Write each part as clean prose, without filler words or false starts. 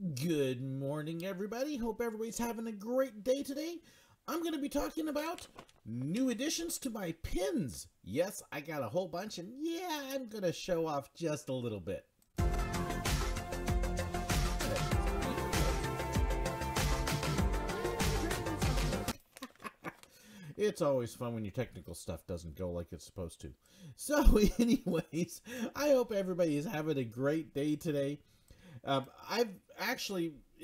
Good morning, everybody. Hope everybody's having a great day today. I'm going to be talking about new additions to my pins. Yes, I got a whole bunch, and yeah, I'm going to show off just a little bit. It's always fun when your technical stuff doesn't go like it's supposed to. So anyways, I hope everybody is having a great day today.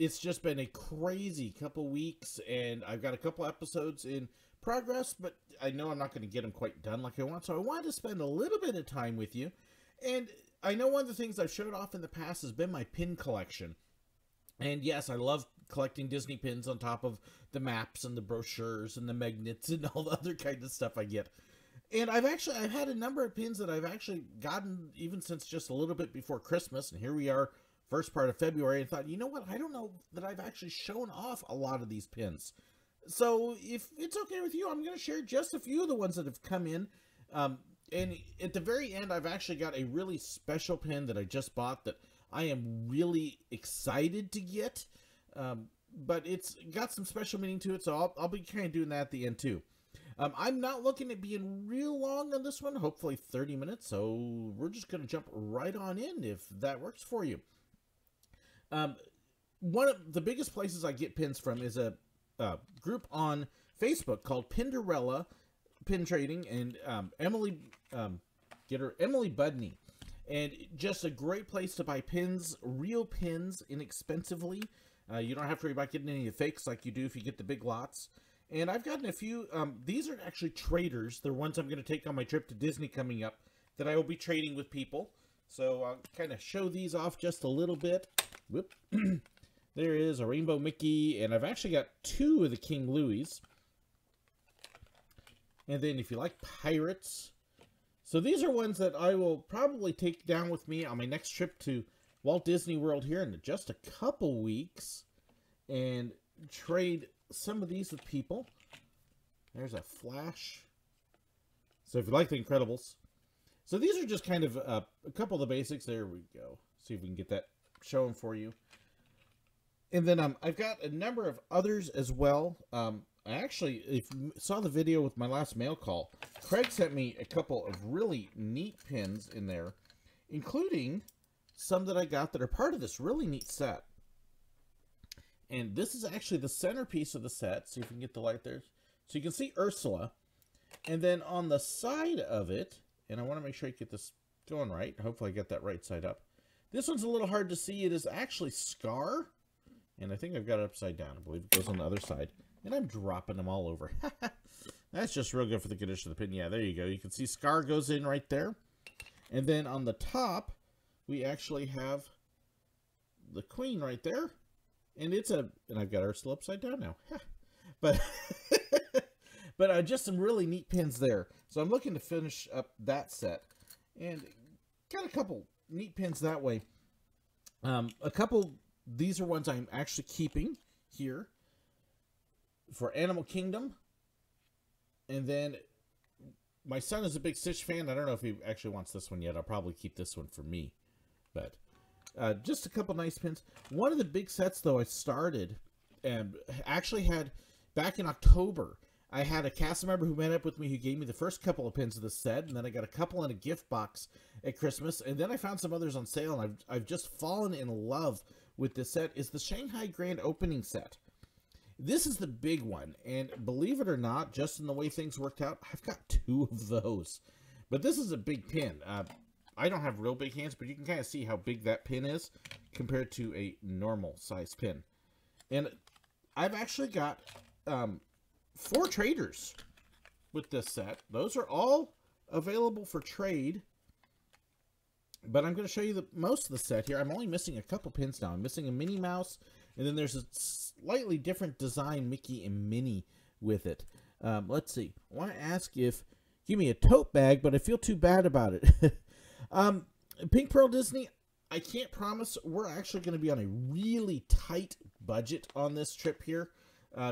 It's just been a crazy couple weeks, and I've got a couple episodes in progress, but I know I'm not going to get them quite done like I want, so I wanted to spend a little bit of time with you. And I know one of the things I've showed off in the past has been my pin collection. And yes, I love collecting Disney pins on top of the maps and the brochures and the magnets and all the other kind of stuff I get. And I've had a number of pins that I've actually gotten even since just a little bit before Christmas, and here we are, first part of February, and thought, you know what, I don't know that I've actually shown off a lot of these pins. So if it's okay with you, I'm going to share just a few of the ones that have come in. And at the very end, I've actually got a really special pin that I just bought that I am really excited to get. But it's got some special meaning to it, so I'll be kind of doing that at the end too. I'm not looking at being real long on this one, hopefully 30 minutes, so we're just going to jump right on in if that works for you. One of the biggest places I get pins from is a group on Facebook called Pinder Ella Pin Trading, and Emily Budney. And just a great place to buy pins, real pins, inexpensively. You don't have to worry about getting any fakes like you do if you get the big lots. And I've gotten a few. These are actually traders. They're ones I'm going to take on my trip to Disney coming up that I will be trading with people. So I'll kind of show these off just a little bit. Whoop. There is a Rainbow Mickey, and I've actually got two of the King Louis. And then if you like pirates. So these are ones that I will probably take down with me on my next trip to Walt Disney World here in just a couple weeks. And trade some of these with people. There's a Flash. So if you like the Incredibles. So these are just kind of a couple of the basics. There we go. See if we can get that showing for you. And then I've got a number of others as well. Actually, if you saw the video with my last mail call, Craig sent me a couple of really neat pins in there, including some that I got that are part of this really neat set. And this is actually the centerpiece of the set. See if we can get the light there. So you can see Ursula. And then on the side of it, and I want to make sure I get this going right. Hopefully I get that right side up. This one's a little hard to see. It is actually Scar. And I think I've got it upside down. I believe it goes on the other side. And I'm dropping them all over. That's just real good for the condition of the pin. Yeah, there you go. You can see Scar goes in right there. And then on the top, we actually have the Queen right there. And and I've got Ursula upside down now. But just some really neat pins there. So I'm looking to finish up that set. And got a couple neat pins that way. These are ones I'm actually keeping here for Animal Kingdom. And then my son is a big Stitch fan. I don't know if he actually wants this one yet. I'll probably keep this one for me. But just a couple nice pins. One of the big sets, though, I started and actually had back in October. I had a cast member who met up with me who gave me the first couple of pins of the set, and then I got a couple in a gift box at Christmas, and then I found some others on sale, and I've just fallen in love with this set. Is the Shanghai Grand Opening set. This is the big one, and believe it or not, just in the way things worked out, I've got two of those. But this is a big pin. I don't have real big hands, but you can kind of see how big that pin is compared to a normal size pin. And I've actually got 4 traders with this set. Those are all available for trade. But I'm going to show you most of the set here. I'm only missing a couple pins now. I'm missing a Minnie Mouse, and then there's a slightly different design Mickey and Minnie with it. Let's see. I want to ask if give me a tote bag, but I feel too bad about it. Pink Pearl Disney, I can't promise. We're actually going to be on a really tight budget on this trip here.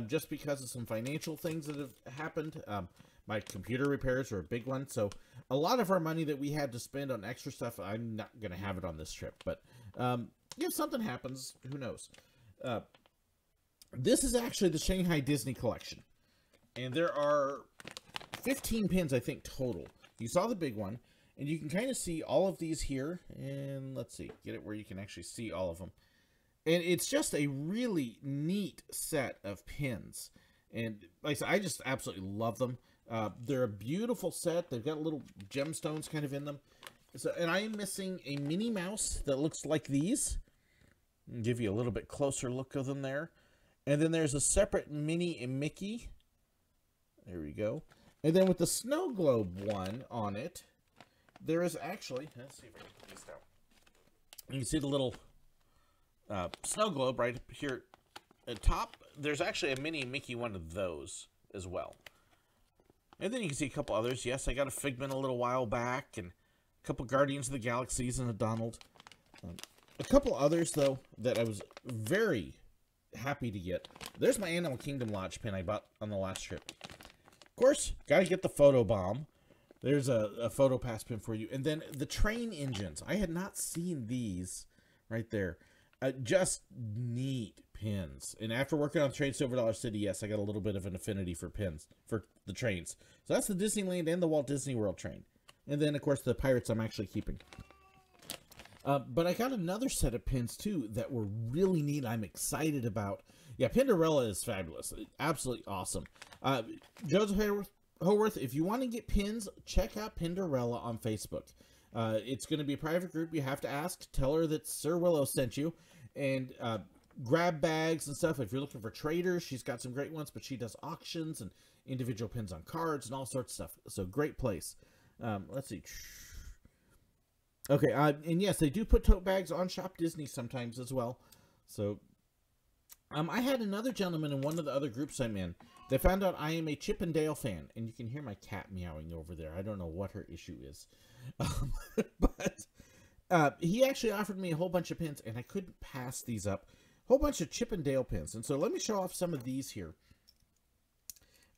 Just because of some financial things that have happened. My computer repairs are a big one, so a lot of our money that we had to spend on extra stuff, I'm not going to have it on this trip. But if something happens, who knows? This is actually the Shanghai Disney collection. And there are 15 pins, I think, total. You saw the big one. And you can kind of see all of these here. And let's see, get it where you can actually see all of them. And it's just a really neat set of pins. And like I said, I just absolutely love them. They're a beautiful set. They've got little gemstones kind of in them. So, and I am missing a Minnie Mouse that looks like these. I'll give you a little bit closer look of them there. And then there's a separate Minnie and Mickey. There we go. And then with the snow globe one on it, there is actually, let's see if I can put these down. You can see the little snow globe right here at top. There's actually a Minnie and Mickey one of those as well. And then you can see a couple others. Yes, I got a Figment a little while back, and a couple Guardians of the Galaxies and a Donald. A couple others, though, that I was very happy to get. There's my Animal Kingdom Lodge pin I bought on the last trip. Of course, got to get the Photo Bomb. There's a PhotoPass pin for you. And then the train engines. I had not seen these right there. Just neat pins. And after working on Train Silver Dollar City, yes, I got a little bit of an affinity for pins, for the trains. So that's the Disneyland and the Walt Disney World train. And then, of course, the Pirates I'm actually keeping. But I got another set of pins, too, that were really neat. I'm excited about. Yeah, Pinder Ella is fabulous. Absolutely awesome. Joseph Howarth, if you want to get pins, check out Pinder Ella on Facebook. It's going to be a private group. You have to ask. Tell her that SirWillow sent you. And grab bags and stuff. If you're looking for traders, she's got some great ones. But she does auctions and individual pins on cards and all sorts of stuff. So, great place. Let's see. Okay, and yes, they do put tote bags on Shop Disney sometimes as well. So, I had another gentleman in one of the other groups I'm in. They found out I am a Chippendale fan. And you can hear my cat meowing over there. I don't know what her issue is. But he actually offered me a whole bunch of pins, and I couldn't pass these up. A whole bunch of Chippendale pins. And so let me show off some of these here.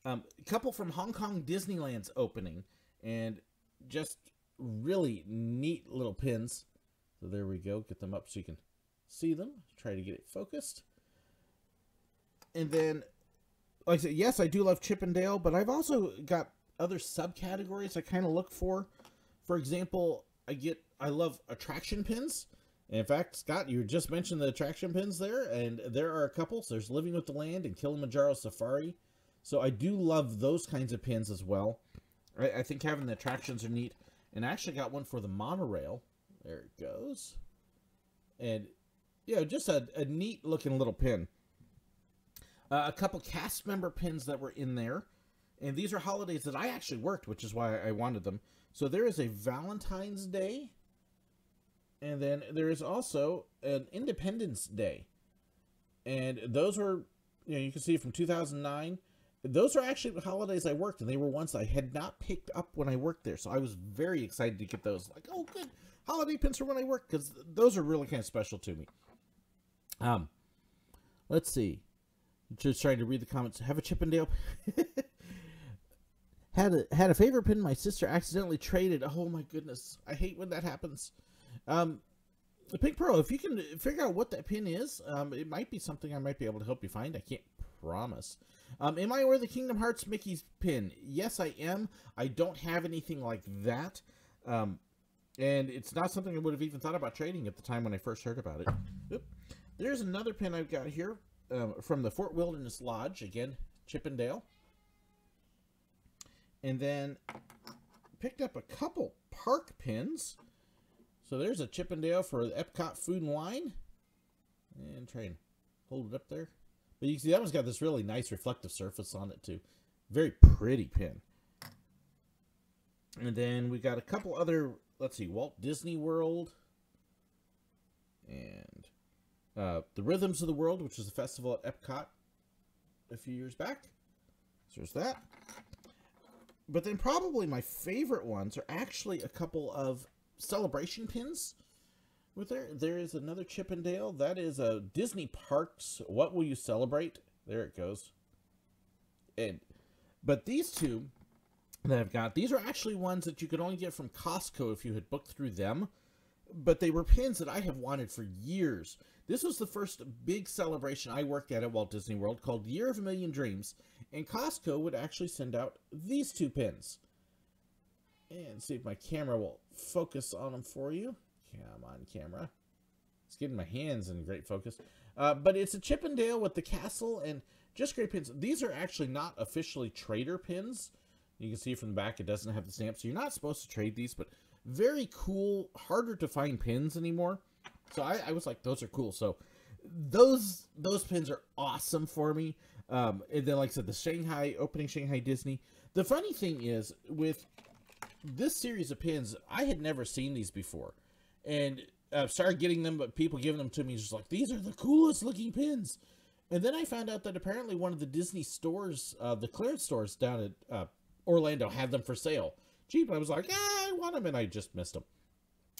A couple from Hong Kong Disneyland's opening. And just really neat little pins. So there we go. Get them up so you can see them. Try to get it focused. And then, like I said, yes, I do love Chippendale, but I've also got other subcategories I kind of look for. For example, I love attraction pins. In fact, Scott, you just mentioned the attraction pins there, and there are a couple. So there's Living with the Land and Kilimanjaro Safari. So I do love those kinds of pins as well. I think having the attractions are neat. And I actually got one for the monorail. There it goes. And, yeah, just a neat looking little pin. A couple cast member pins that were in there. And these are holidays that I actually worked, which is why I wanted them. So there is a Valentine's Day. And then there is also an Independence Day. And those were, you can see from 2009. Those are actually holidays I worked, and they were ones I had not picked up when I worked there. So I was very excited to get those. Like, oh, good. Holiday pins for when I work, because those are really kind of special to me. Let's see. Just trying to read the comments. Have a Chippendale. had a favorite pin my sister accidentally traded. Oh, my goodness. I hate when that happens. The Pink Pearl, if you can figure out what that pin is, it might be something I might be able to help you find. I can't promise. Am I wearing the Kingdom Hearts Mickey's pin? Yes, I am. I don't have anything like that. And it's not something I would have even thought about trading at the time when I first heard about it. Oop. There's another pin I've got here from the Fort Wilderness Lodge. Again, Chippendale. And then picked up a couple park pins. So there's a Chippendale for the Epcot Food and Wine. And try and hold it up there. But you can see that one's got this really nice reflective surface on it too. Very pretty pin. And then we got a couple other, let's see, Walt Disney World. And the Rhythms of the World, which is a festival at Epcot a few years back. So there's that. But then probably my favorite ones are actually a couple of celebration pins. With there is another Chippendale. That is a Disney Parks. What will you celebrate? There it goes. But these two that I've got, these are actually ones that you could only get from Costco if you had booked through them. but they were pins that I have wanted for years. This was the first big celebration I worked at Walt Disney World called Year of a Million Dreams, and Costco would actually send out these 2 pins. And see if my camera will focus on them for you. Come on, camera. It's getting my hands in great focus. But it's a Chippendale with the castle and just great pins. These are actually not officially trader pins. You can see from the back it doesn't have the stamp, so you're not supposed to trade these, but very cool, harder to find pins anymore. So I was like, those are cool. So those pins are awesome for me. And then, like I said, the Shanghai, opening Shanghai Disney. The funny thing is, with this series of pins, I had never seen these before. And started getting them, but people giving them to me just like, these are the coolest looking pins. And then I found out that apparently one of the Disney stores, the clearance stores down at Orlando, had them for sale. Cheap. I was like, I want them, and I just missed them.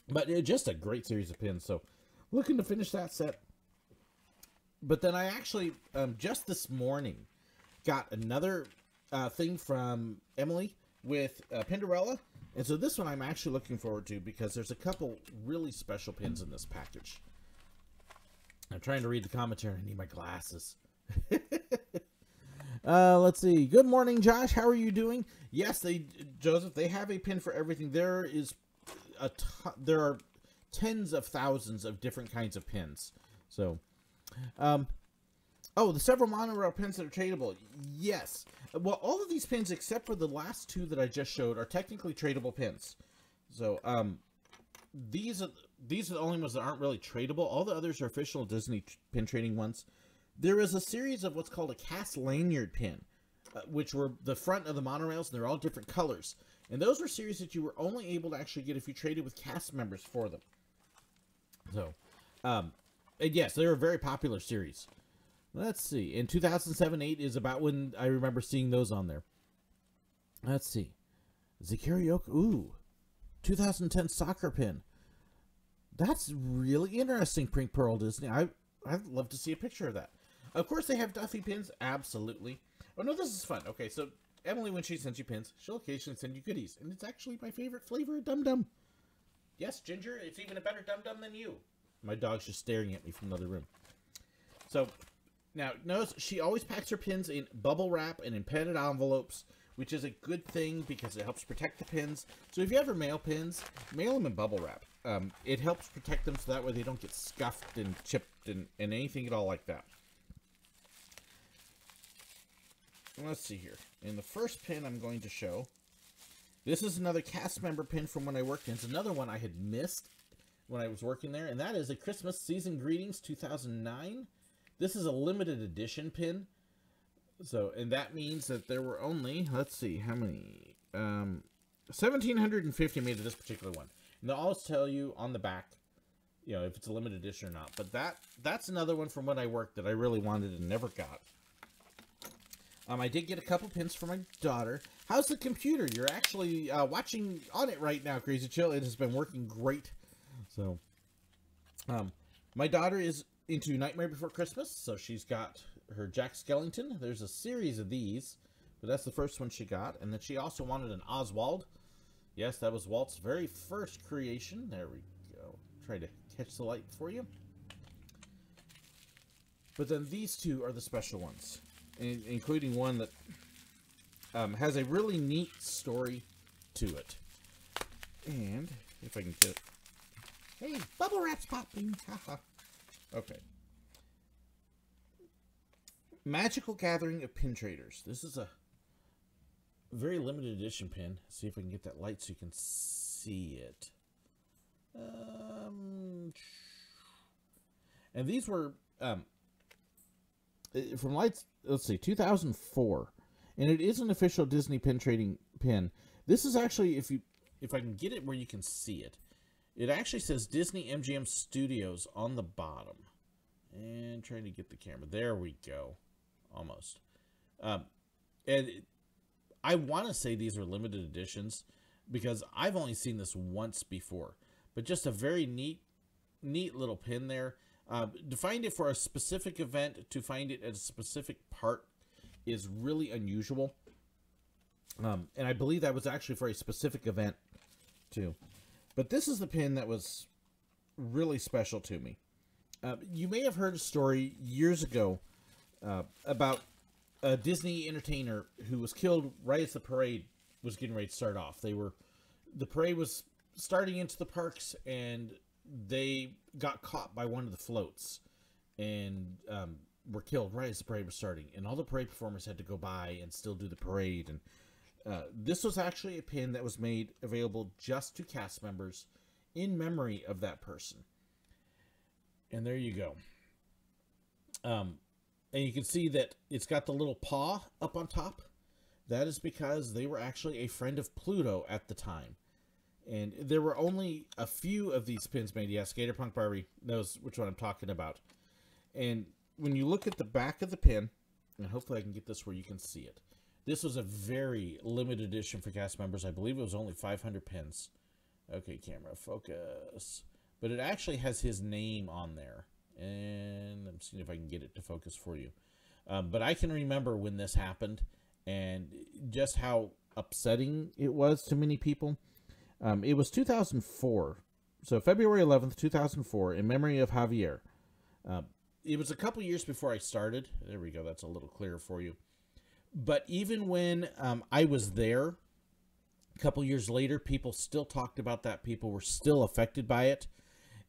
But just a great series of pins. So looking to finish that set. But then I actually, just this morning, got another thing from Emily with Pinder Ella. And so this one I'm actually looking forward to because there's a couple really special pins in this package. I'm trying to read the commentary. I need my glasses. Let's see. Good morning, Josh. How are you doing? Yes, Joseph, they have a pin for everything. There are tens of thousands of different kinds of pins. So, oh, the several monorail pins that are tradable. Yes. Well, all of these pins, except for the last 2 that I just showed, are technically tradable pins. So, these are the only ones that aren't really tradable. All the others are official Disney pin trading ones. There is a series of what's called a cast lanyard pin, which were the front of the monorails, and they're all different colors. And those were series that you were only able to actually get if you traded with cast members for them. So, and yes, they're a very popular series. Let's see. In 2007-8 is about when I remember seeing those on there. Let's see. The karaoke. Ooh. 2010 soccer pin. That's really interesting, Pink Pearl Disney. I'd love to see a picture of that. Of course, they have Duffy pins. Absolutely. Oh, no, this is fun. Okay, so Emily, when she sends you pins, she'll occasionally send you goodies. And it's actually my favorite flavor of Dum Dum. Yes, Ginger, it's even a better Dum Dum than you. My dog's just staring at me from another room. So, now, notice she always packs her pins in bubble wrap and in padded envelopes, which is a good thing because it helps protect the pins. So if you ever mail pins, mail them in bubble wrap. It helps protect them so that way they don't get scuffed and chipped and anything at all like that. Let's see here. In the first pin I'm going to show, this is another cast member pin from when I worked in. It's another one I had missed when I was working there, and that is a Christmas Season Greetings 2009. This is a limited edition pin. So, and that means that there were only, let's see, how many? 1,750 made of this particular one. And they'll always tell you on the back, you know, if it's a limited edition or not. But that's another one from when I worked that I really wanted and never got. I did get a couple pins for my daughter. How's the computer? You're actually watching on it right now, Crazy Chill. It has been working great. So, my daughter is into Nightmare Before Christmas, so she's got her Jack Skellington. There's a series of these, but that's the first one she got. And then she also wanted an Oswald. Yes, that was Walt's very first creation. There we go. Try to catch the light for you. But then these two are the special ones, including one that has a really neat story to it. And if I can get it. Hey, bubble wrap's popping. Haha. Okay. Magical Gathering of Pin Traders. This is a very limited edition pin. See if I can get that light so you can see it. And these were from lights. Let's see, 2004, and it is an official Disney pin trading pin. This is actually, if I can get it where you can see it, it actually says Disney MGM Studios on the bottom. And trying to get the camera. There we go. Almost. I want to say these are limited editions because I've only seen this once before. But just a very neat little pin there. To find it for a specific event, to find it at a specific part is really unusual. And I believe that was actually for a specific event too. But this is the pin that was really special to me. You may have heard a story years ago about a Disney entertainer who was killed right as the parade was getting ready to start off. The parade was starting into the parks, and they got caught by one of the floats and were killed right as the parade was starting. And all the parade performers had to go by and still do the parade. And this was actually a pin that was made available just to cast members in memory of that person. And there you go. And you can see that it's got the little paw up on top. That is because they were actually a friend of Pluto at the time. And there were only a few of these pins made. Yeah, Skater Punk Barbie knows which one I'm talking about. And when you look at the back of the pin, and hopefully I can get this where you can see it. This was a very limited edition for cast members. I believe it was only 500 pins. Okay, camera, focus. But it actually has his name on there. And I'm seeing if I can get it to focus for you. But I can remember when this happened and just how upsetting it was to many people. It was 2004. So February 11th, 2004, in memory of Javier. It was a couple years before I started. There we go. That's a little clearer for you. But even when I was there, a couple years later, people still talked about that. People were still affected by it.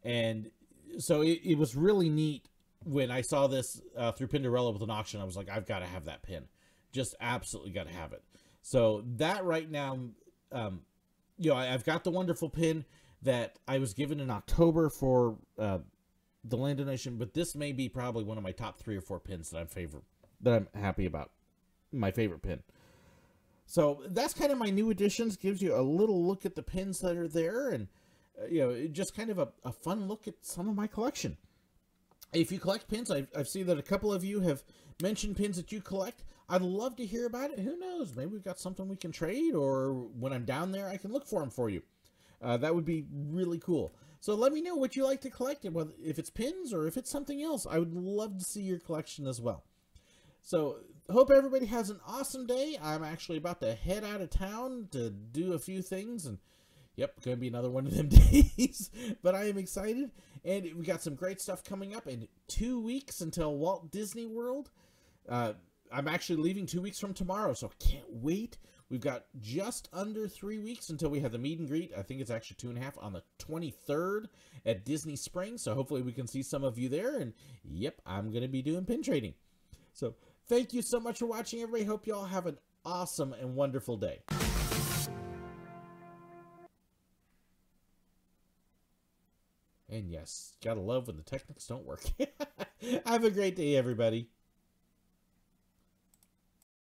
And so it was really neat when I saw this through Pinder Ella with an auction. I was like, I've got to have that pin. Just absolutely got to have it. So that right now, I've got the wonderful pin that I was given in October for the land donation, but this may be probably one of my top 3 or 4 pins that I'm happy about. My favorite pin. So that's kind of my new additions. Gives you a little look at the pins that are there, and just kind of a fun look at some of my collection. If you collect pins, I've seen that a couple of you have mentioned pins that you collect. I'd love to hear about it. Who knows? Maybe we've got something we can trade, or when I'm down there, I can look for them for you. That would be really cool. So let me know what you like to collect, if it's pins or if it's something else. I would love to see your collection as well. So hope everybody has an awesome day. I'm actually about to head out of town to do a few things, and yep, going to be another one of them days. But I am excited, and we got some great stuff coming up in 2 weeks until Walt Disney World. I'm actually leaving 2 weeks from tomorrow, so can't wait. We've got just under 3 weeks until we have the meet and greet. I think it's actually 2.5 on the 23rd at Disney Springs. So hopefully we can see some of you there. And yep, I'm going to be doing pin trading. So thank you so much for watching, everybody. Hope you all have an awesome and wonderful day. And yes, gotta love when the techniques don't work. Have a great day, everybody.